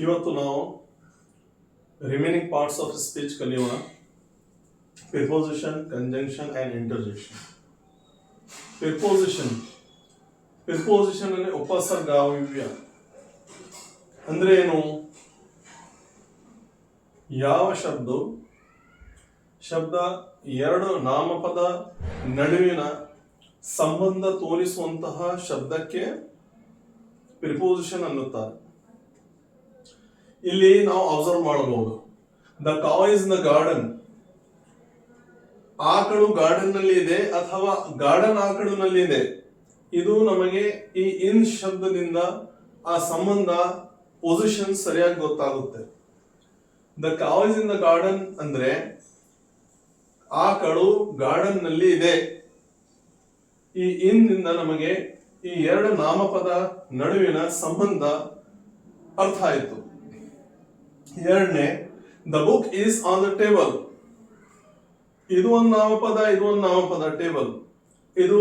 ಇವತ್ತು ನಾವು remaining parts of speech ಕಲಿಯೋಣ. Preposition, conjunction and interjection. Preposition ಅಂದ್ರೆ ಉಪಸರ್ಗಾವ್ಯಯ ಅಂದ್ರೆ ಏನು? ಯಾವ ಶಬ್ದ ಎರಡು ನಾಮಪದ ನಡುವಿನ ಸಂಬಂಧ ತೋರಿಸುವಂತಹ ಶಬ್ದಕ್ಕೆ ಪ್ರಿಪೋಸಿಷನ್ ಅನ್ನುತ್ತಾರೆ. ಇಲ್ಲಿ ನಾವು ಅಬ್ಸರ್ವ್ ಮಾಡಬಹುದು, ದ ಕಾವ್ ಇಸ್ ಇನ್ ದ ಗಾರ್ಡನ್. ಆಕಳು ಗಾರ್ಡನ್ ನಲ್ಲಿ ಇದೆ ಅಥವಾ ಗಾರ್ಡನ್ ಆಕಳುನಲ್ಲಿ ಇದೆ. ಇದು ನಮಗೆ ಈ ಇನ್ ಶಬ್ದದಿಂದ ಆ ಸಂಬಂಧ ಪೊಸಿಷನ್ ಸರಿಯಾಗಿ ಗೊತ್ತಾಗುತ್ತೆ. ದ ಕಾವ್ ಇಸ್ ಇನ್ ದ ಗಾರ್ಡನ್ ಅಂದ್ರೆ ಆಕಳು ಗಾರ್ಡನ್ ನಲ್ಲಿ ಇದೆ. ಈ ಇನ್ ನಿಂದ ನಮಗೆ ಈ ಎರಡು ನಾಮಪದ ನಡುವಿನ ಸಂಬಂಧ ಅರ್ಥ ಆಯಿತು. ಎರಡನೇ, the book is on the table. ಇದು ಒಂದು ನಾಮಪದ, ಇದು ಒಂದು ನಾಮಪದ. ಟೇಬಲ್ ಇದು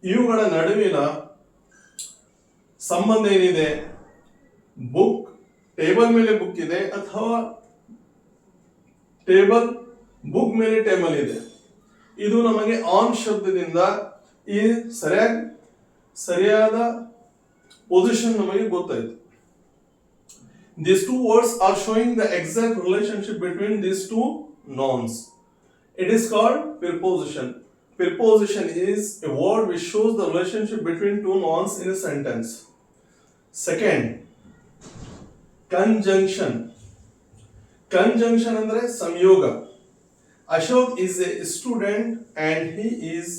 ಇವುಗಳ ನಡುವಿನ ಸಂಬಂಧ ಏನಿದೆ? ಬುಕ್, ಟೇಬಲ್ ಮೇಲೆ ಬುಕ್ ಇದೆ ಅಥವಾ ಟೇಬಲ್ ಬುಕ್ ಮೇಲೆ ಟೇಬಲ್ ಇದೆ. ಇದು ನಮಗೆ ಆನ್ ಶಬ್ದದಿಂದ ಈ ಸರಿಯಾದ ಪೊಸಿಷನ್ ನಮಗೆ ಗೊತ್ತಾಯಿತು. These two words are showing the exact relationship between these two nouns. It is called preposition. Preposition is a word which shows the relationship between two nouns in a sentence. Second, conjunction. Conjunction andre samyoga. Ashok is a student and he is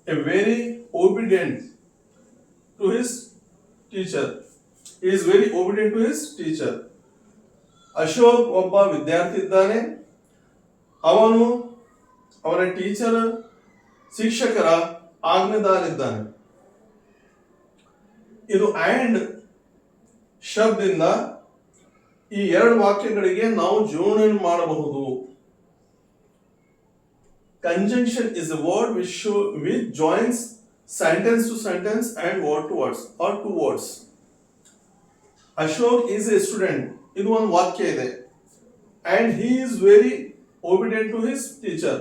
a very obedient to his teacher. He is very obedient to his teacher. Ashok ಒಬ್ಬ ವಿದ್ಯಾರ್ಥಿ ಇದ್ದಾನೆ. ಅವನು ಅವರ teacher, ಶಿಕ್ಷಕರ ಆಜ್ಞೆದಾರಿದ್ದಾನೆ. ಇದು and ಶಬ್ದದಿಂದ ಈ ಎರಡು ವಾಕ್ಯಗಳಿಗೆ ನಾವು ಜೋಡಣೆ ಮಾಡಬಹುದು. Conjunction is a word which joins sentence to sentence and word to words or two words. Ashok is a student. ಇದು ಒಂದು ವಾಕ್ಯ ಇದೆ. And he is very obedient to his teacher.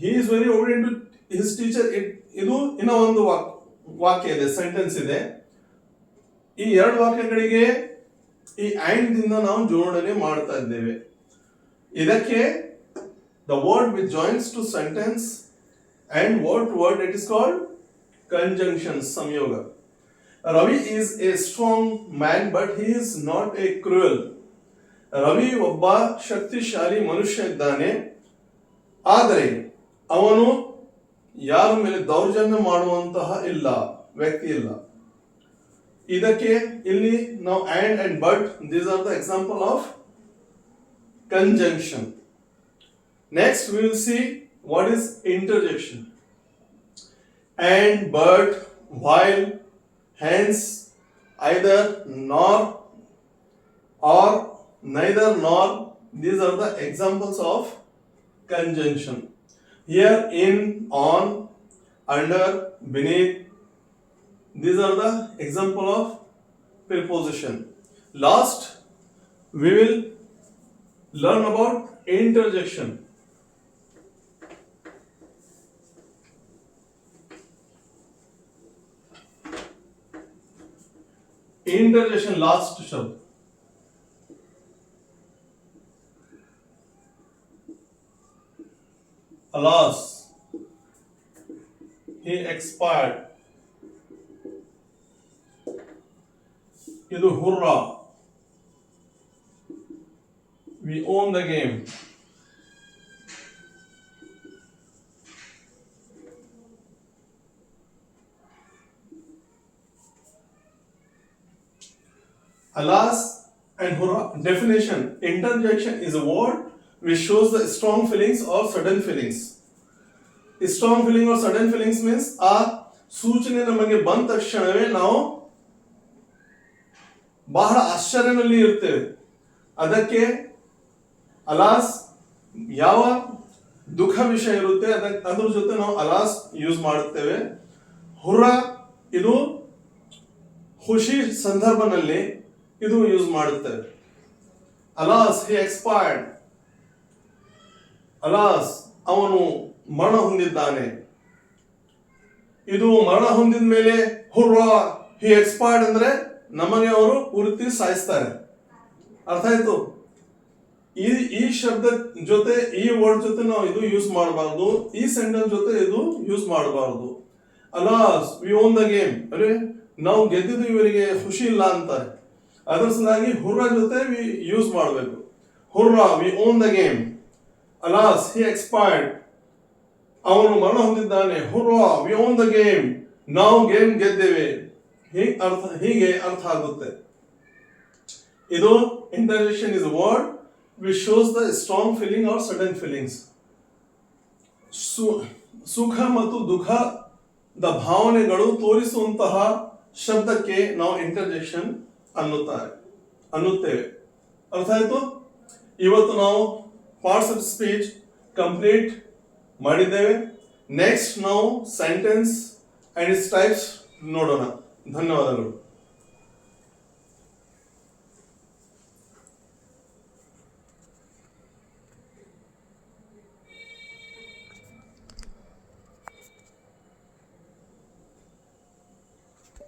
He is very obedient to his teacher. ಇದು ಇನ್ನ ಒಂದು ವಾಕ್ಯ ಇದೆ, sentence ಇದೆ. ಈ ಎರಡು ವಾಕ್ಯಗಳಿಗೆ ಈ ಅಂಡ್ ದಿಂದ ನಾವು ಜೋಡಣೆ ಮಾಡ್ತಾ ಇದ್ದೇವೆ. ಇದಕ್ಕೆ the word which joins to sentence and word to word, it is called conjunction, samyoga. Ravi is a strong man but he is not a cruel. Ravi ಒಬ್ಬ ಶಕ್ತಿಶಾಲಿ ಮನುಷ್ಯ ಇದ್ದಾನೆ, ಆದರೆ ಅವನು ಯಾರ ಮೇಲೆ ದೌರ್ಜನ್ಯ ಮಾಡುವಂತಹ ವ್ಯಕ್ತಿ ಇಲ್ಲ. ಇದಕ್ಕೆ ಇಲ್ಲಿ ನಾವು and but, these are the example of conjunction. Next we will see what is interjection. And, but, while, hence, either, nor, or, neither, nor, these are the examples of conjunction. Here, in, on, under, beneath, these are the example of preposition. Last, we will learn about interjection. Interjection, last शब्द. Alas, he expired. ಇದು hurrah, we own the game. Alas and hurrah. Definition: interjection is a word which shows the strong feelings or sudden feelings. Strong feeling or sudden feelings means ಆ ಸೂಚನೆ ನಮಗೆ ಬಂದ ತಕ್ಷಣವೇ ನಾವು ಬಹಳ ಆಶ್ಚರ್ಯದಲ್ಲಿ ಇರ್ತೇವೆ. ಅದಕ್ಕೆ ಅಲಾಸ್, ಯಾವ ದುಃಖ ವಿಷಯ ಇರುತ್ತೆ ಅದ್ರ ಜೊತೆ ನಾವು ಅಲಾಸ್ ಯೂಸ್ ಮಾಡುತ್ತೇವೆ. ಹುರ್ರಾ ಇದು ಖುಷಿ ಸಂದರ್ಭದಲ್ಲಿ ಇದು ಯೂಸ್ ಮಾಡುತ್ತೇವೆ. ಅಲಾಸ್ ಹಿ ಎಕ್ಸ್ಪೈರ್ಡ್, ಅಲಾಸ್ ಅವನು ಮರಣ ಹೊಂದಿದ್ದಾನೆ. ಇದು ಮರಣ ಹೊಂದಿದ ಮೇಲೆ ಹುರ್ರಾ ಹಿ ಎಕ್ಸ್ಪೈರ್ಡ್ ಅಂದ್ರೆ ನಮಗೆ ಅವರು ಪೂರ್ತಿ ಸಾಯಿಸ್ತಾರೆ. ಅರ್ಥ ಆಯ್ತು? ಈ ಶಬ್ದ ಜೊತೆ ಈ ವರ್ಡ್ ಜೊತೆ ನಾವು ಇದು ಯೂಸ್ ಮಾಡಬಾರ್ದು, ಈ ಸೆಂಟೆನ್ಸ್ ಜೊತೆ ಇದು ಯೂಸ್ ಮಾಡಬಾರ್ದು. Alas we won the game, ಅರೆ ನಾವು ಗೆದ್ದಿದ್ದು ಇವರಿಗೆ ಖುಷಿ ಇಲ್ಲ ಅಂತಾರೆ. ಅದರ ಸಲುವಾಗಿ ಹುರ್ರಾ ಜೊತೆ ವಿ ಯೂಸ್ ಮಾಡಬೇಕು. Hurrah we won the game, alas he expired ಅವನು ಮರಣ ಹೊಂದಿದ್ದಾನೆ. Hurrah we won the game ನಾವು ಗೇಮ್ ಗೆದ್ದೇವೆ. ಹೀಗೆ ಅರ್ಥ ಆಗುತ್ತೆ. ಇದು interjection is a word which shows the strong feeling or sudden feelings. ಸುಖ ಮತ್ತು ದುಃಖದ ಭಾವನೆಗಳು ತೋರಿಸುವಂತಹ ಶಬ್ದಕ್ಕೆ ನಾವು ಇಂಟರ್ಜೆಕ್ಷನ್ ಅನ್ನುತ್ತೇವೆ. ಅರ್ಥ ಆಯ್ತು? ಇವತ್ತು ನಾವು ಪಾರ್ಟ್ಸ್ ಆಫ್ ಸ್ಪೀಚ್ ಕಂಪ್ಲೀಟ್ ಮಾಡಿದ್ದೇವೆ. ನೆಕ್ಸ್ಟ್ ನಾವು ಸೆಂಟೆನ್ಸ್ ಅಂಡ್ ಇಟ್ಸ್ ಟೈಪ್ಸ್ ನೋಡೋಣ. ಧನ್ಯವಾದಗಳು.